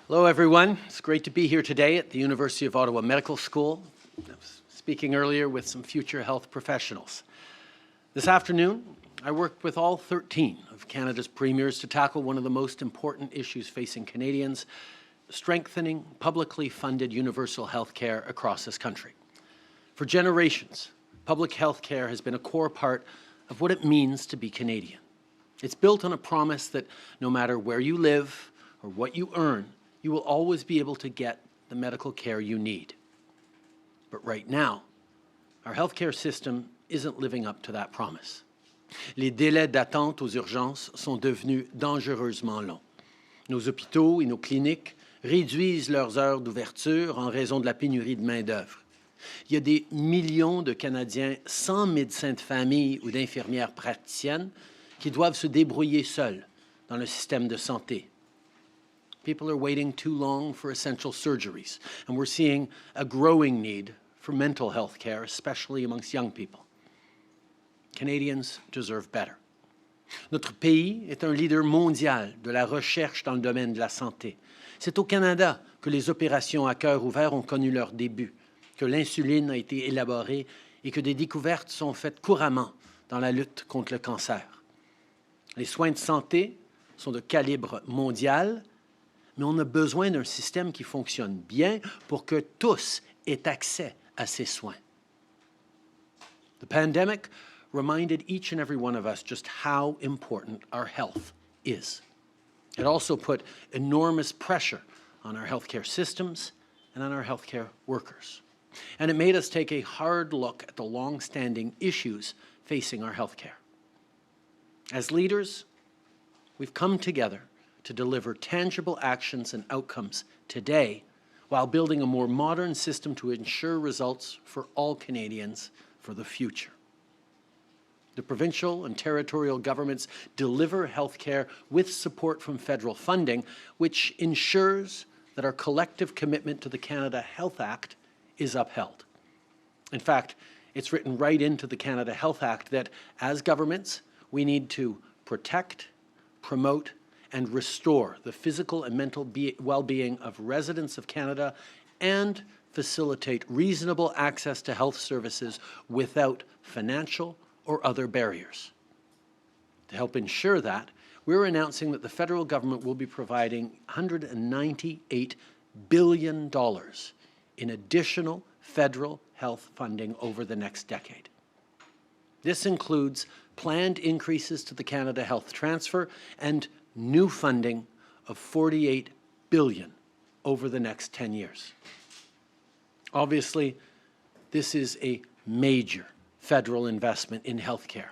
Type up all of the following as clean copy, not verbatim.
Hello, everyone. It's great to be here today at the University of Ottawa Medical School. I was speaking earlier with some future health professionals. This afternoon, I worked with all 13 of Canada's premiers to tackle one of the most important issues facing Canadians, strengthening publicly funded universal health care across this country. For generations, public health care has been a core part of what it means to be Canadian. It's built on a promise that no matter where you live or what you earn, you will always be able to get the medical care you need. But right now, our healthcare system isn't living up to that promise. Les délais d'attente aux urgences sont devenus dangereusement longs. Nos hôpitaux et nos cliniques réduisent leurs heures d'ouverture en raison de la pénurie de main-d'œuvre. Il y a des millions de Canadiens sans médecin de famille ou d'infirmières praticiennes qui doivent se débrouiller seuls dans le système de santé. People are waiting too long for essential surgeries, and we're seeing a growing need for mental health care, especially amongst young people. Canadians deserve better. Notre pays est un leader mondial de la recherche dans le domaine de la santé. C'est au Canada que les opérations à cœur ouvert ont connu leur début, que l'insuline a été élaborée et que des découvertes sont faites couramment dans la lutte contre le cancer. Les soins de santé sont de calibre mondial, mais on a besoin d'un système qui fonctionne bien pour que tous aient accès à ces soins. The pandemic reminded each and every one of us just how important our health is. It also put enormous pressure on our healthcare systems and on our healthcare workers. And it made us take a hard look at the long-standing issues facing our healthcare. As leaders, we've come together to deliver tangible actions and outcomes today while building a more modern system to ensure results for all Canadians for the future. The provincial and territorial governments deliver health care with support from federal funding, which ensures that our collective commitment to the Canada Health Act is upheld. In fact, it's written right into the Canada Health Act that, as governments, we need to protect, promote, and restore the physical and mental well-being of residents of Canada and facilitate reasonable access to health services without financial or other barriers. To help ensure that, we're announcing that the federal government will be providing $198 billion in additional federal health funding over the next decade. This includes planned increases to the Canada Health Transfer and new funding of $48 billion over the next 10 years. Obviously, this is a major federal investment in healthcare.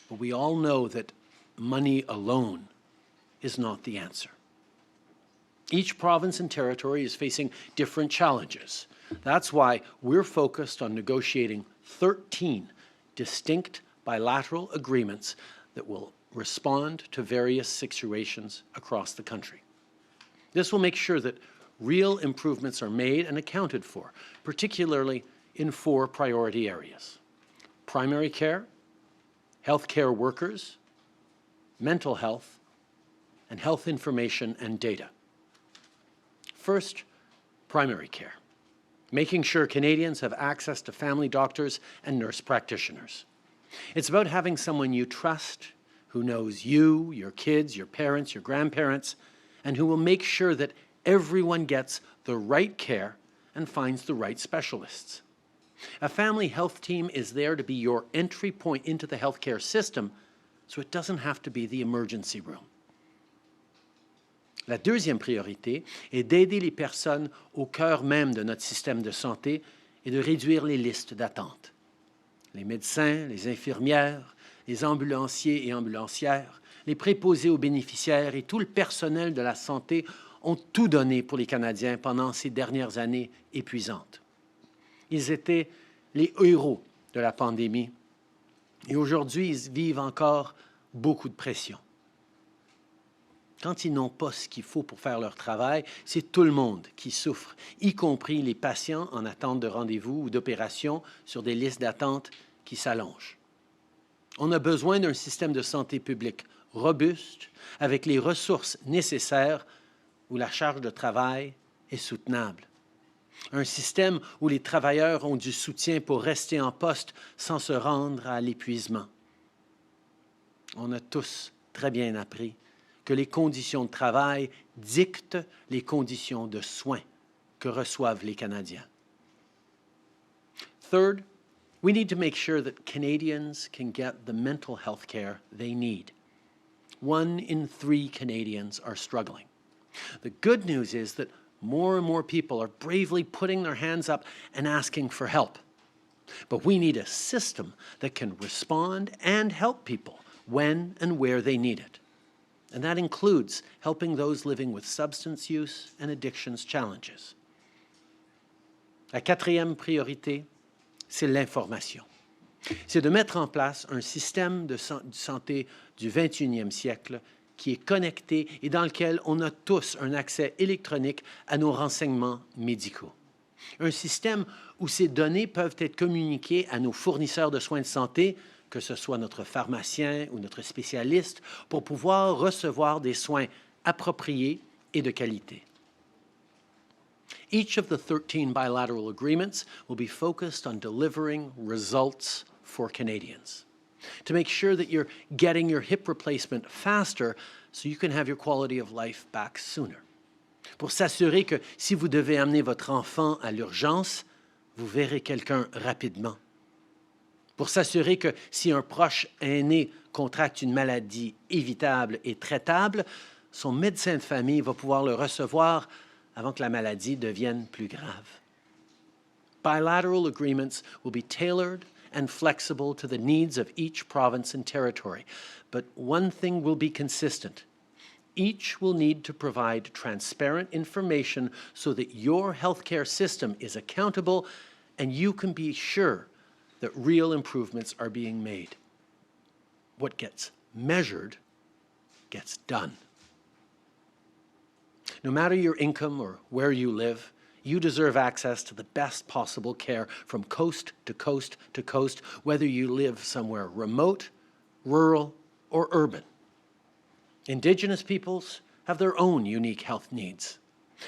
But we all know that money alone is not the answer. Each province and territory is facing different challenges. That's why we're focused on negotiating 13 distinct bilateral agreements that will respond to various situations across the country. This will make sure that real improvements are made and accounted for, particularly in 4 priority areas: primary care, healthcare workers, mental health, and health information and data. First, primary care, making sure Canadians have access to family doctors and nurse practitioners. It's about having someone you trust, who knows you, your kids, your parents, your grandparents, and who will make sure that everyone gets the right care and finds the right specialists. A family health team is there to be your entry point into the healthcare system, so it doesn't have to be the emergency room. La deuxième priorité est d'aider les personnes au cœur même de notre système de santé et de réduire les listes d'attente. Les médecins, les infirmières, les ambulanciers et ambulancières, les préposés aux bénéficiaires et tout le personnel de la santé ont tout donné pour les Canadiens pendant ces dernières années épuisantes. Ils étaient les héros de la pandémie et aujourd'hui, ils vivent encore beaucoup de pression. Quand ils n'ont pas ce qu'il faut pour faire leur travail, c'est tout le monde qui souffre, y compris les patients en attente de rendez-vous ou d'opération sur des listes d'attente qui s'allongent. On a besoin d'un système de santé publique robuste, avec les ressources nécessaires où la charge de travail est soutenable. Un système où les travailleurs ont du soutien pour rester en poste sans se rendre à l'épuisement. On a tous très bien appris que les conditions de travail dictent les conditions de soins que reçoivent les Canadiens. Third, we need to make sure that Canadians can get the mental health care they need. 1 in 3 Canadians are struggling. The good news is that more and more people are bravely putting their hands up and asking for help. But we need a system that can respond and help people when and where they need it. And that includes helping those living with substance use and addictions challenges. La 4e priorité, c'est l'information. C'est de mettre en place un système de santé du 21e siècle qui est connecté et dans lequel on a tous un accès électronique à nos renseignements médicaux. Un système où ces données peuvent être communiquées à nos fournisseurs de soins de santé, que ce soit notre pharmacien ou notre spécialiste, pour pouvoir recevoir des soins appropriés et de qualité. Each of the 13 bilateral agreements will be focused on delivering results for Canadians, to make sure that you're getting your hip replacement faster so you can have your quality of life back sooner. Pour s'assurer que si vous devez amener votre enfant à l'urgence, vous verrez quelqu'un rapidement. Pour s'assurer que si un proche aîné contracte une maladie évitable et traitable, son médecin de famille va pouvoir le recevoir avant que la maladie devienne plus grave. Bilateral agreements will be tailored and flexible to the needs of each province and territory, but one thing will be consistent. Each will need to provide transparent information so that your healthcare system is accountable and you can be sure that real improvements are being made. What gets measured gets done. No matter your income or where you live, you deserve access to the best possible care from coast to coast to coast, whether you live somewhere remote, rural, or urban. Indigenous peoples have their own unique health needs.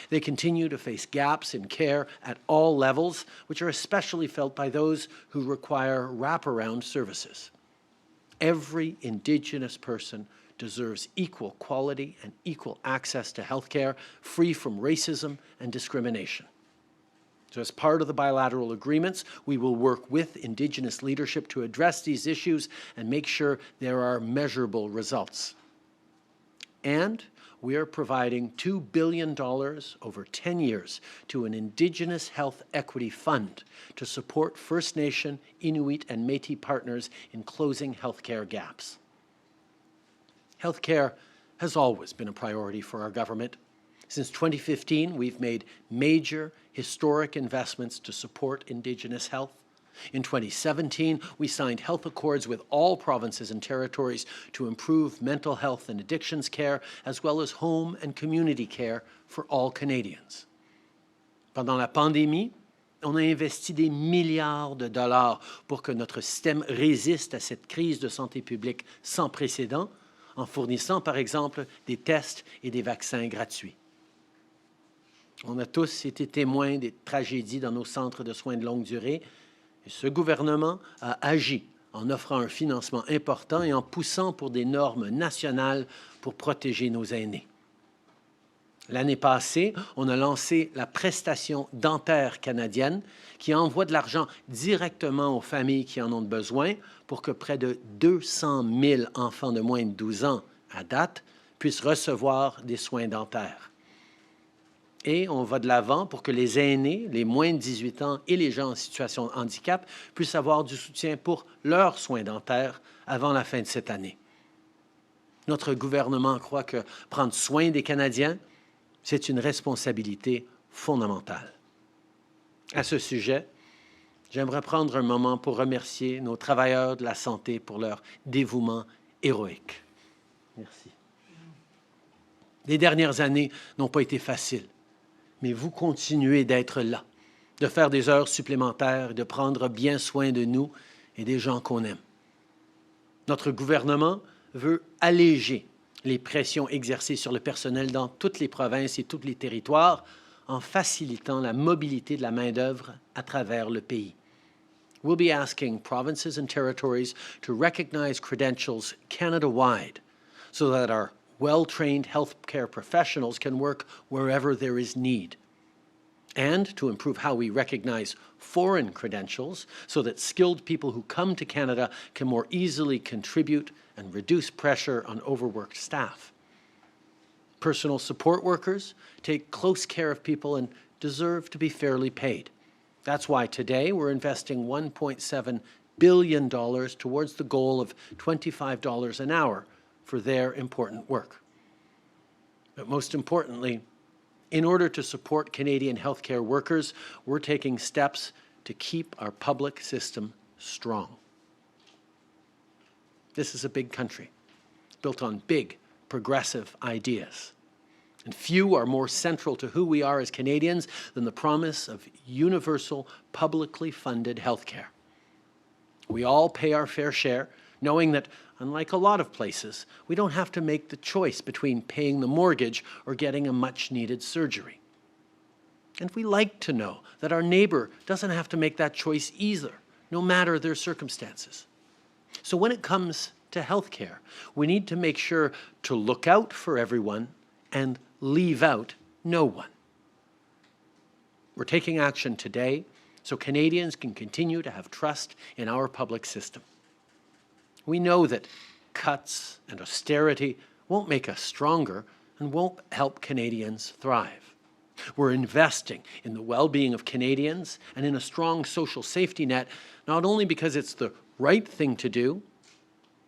They continue to face gaps in care at all levels, which are especially felt by those who require wraparound services. Every Indigenous person deserves equal quality and equal access to health care, free from racism and discrimination. So as part of the bilateral agreements, we will work with Indigenous leadership to address these issues and make sure there are measurable results. And we are providing $2 billion over 10 years to an Indigenous Health Equity Fund to support First Nation, Inuit, and Métis partners in closing healthcare gaps. Healthcare has always been a priority for our government. Since 2015, we've made major historic investments to support Indigenous health. In 2017, we signed health accords with all provinces and territories to improve mental health and addictions care, as well as home and community care for all Canadians. Pendant la pandémie, on a investi des milliards de dollars pour que notre système résiste à cette crise de santé publique sans précédent, en fournissant, par exemple, des tests et des vaccins gratuits. On a tous été témoins des tragédies dans nos centres de soins de longue durée. Et ce gouvernement a agi en offrant un financement important et en poussant pour des normes nationales pour protéger nos aînés. L'année passée, on a lancé la prestation dentaire canadienne qui envoie de l'argent directement aux familles qui en ont besoin pour que près de 200 000 enfants de moins de 12 ans à date puissent recevoir des soins dentaires. Et on va de l'avant pour que les aînés, les moins de 18 ans et les gens en situation de handicap puissent avoir du soutien pour leurs soins dentaires avant la fin de cette année. Notre gouvernement croit que prendre soin des Canadiens, c'est une responsabilité fondamentale. À ce sujet, j'aimerais prendre un moment pour remercier nos travailleurs de la santé pour leur dévouement héroïque. Merci. Les dernières années n'ont pas été faciles. Mais vous continuez d'être là, de faire des heures supplémentaires, de prendre bien soin de nous et des gens qu'on aime. Notre gouvernement veut alléger les pressions exercées sur le personnel dans toutes les provinces et tous les territoires en facilitant la mobilité de la main-d'œuvre à travers le pays. We'll be asking provinces and territories to recognize credentials Canada-wide so that our well-trained healthcare professionals can work wherever there is need, and to improve how we recognize foreign credentials so that skilled people who come to Canada can more easily contribute and reduce pressure on overworked staff. Personal support workers take close care of people and deserve to be fairly paid. That's why today we're investing $1.7 billion towards the goal of $25 an hour for their important work. But most importantly, in order to support Canadian healthcare workers, we're taking steps to keep our public system strong. This is a big country, built on big, progressive ideas. And few are more central to who we are as Canadians than the promise of universal, publicly funded healthcare. We all pay our fair share, knowing that, unlike a lot of places, we don't have to make the choice between paying the mortgage or getting a much-needed surgery. And we like to know that our neighbor doesn't have to make that choice either, no matter their circumstances. So when it comes to healthcare, we need to make sure to look out for everyone and leave out no one. We're taking action today so Canadians can continue to have trust in our public system. We know that cuts and austerity won't make us stronger and won't help Canadians thrive. We're investing in the well-being of Canadians and in a strong social safety net, not only because it's the right thing to do,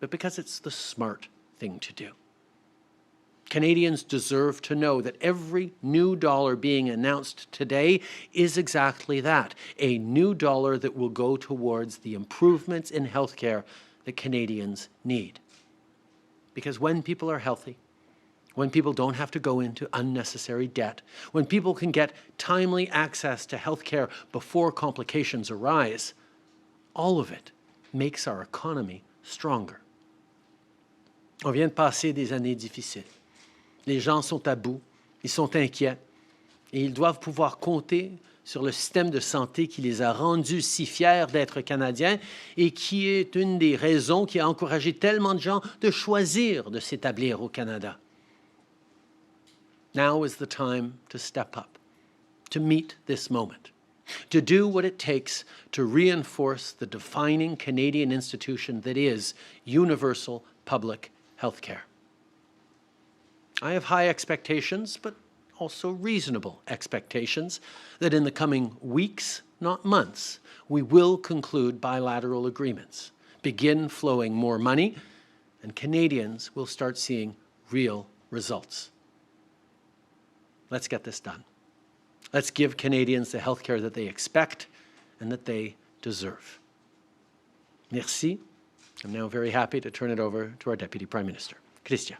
but because it's the smart thing to do. Canadians deserve to know that every new dollar being announced today is exactly that, a new dollar that will go towards the improvements in healthcare that Canadians need. Because when people are healthy, when people don't have to go into unnecessary debt, when people can get timely access to healthcare before complications arise, all of it makes our economy stronger. On vient de passer des années difficiles. Les gens sont à bout, ils sont inquiets, et ils doivent pouvoir compter sur le système de santé qui les a rendus si fiers d'être Canadiens et qui est une des raisons qui a encouragé tellement de gens de choisir de s'établir au Canada. Now is the time to step up, to meet this moment, to do what it takes to reinforce the defining Canadian institution that is universal public health care. I have high expectations, but also reasonable expectations that in the coming weeks, not months, we will conclude bilateral agreements, begin flowing more money, and Canadians will start seeing real results. Let's get this done. Let's give Canadians the health care that they expect and that they deserve. Merci. I'm now very happy to turn it over to our Deputy Prime Minister. Christian.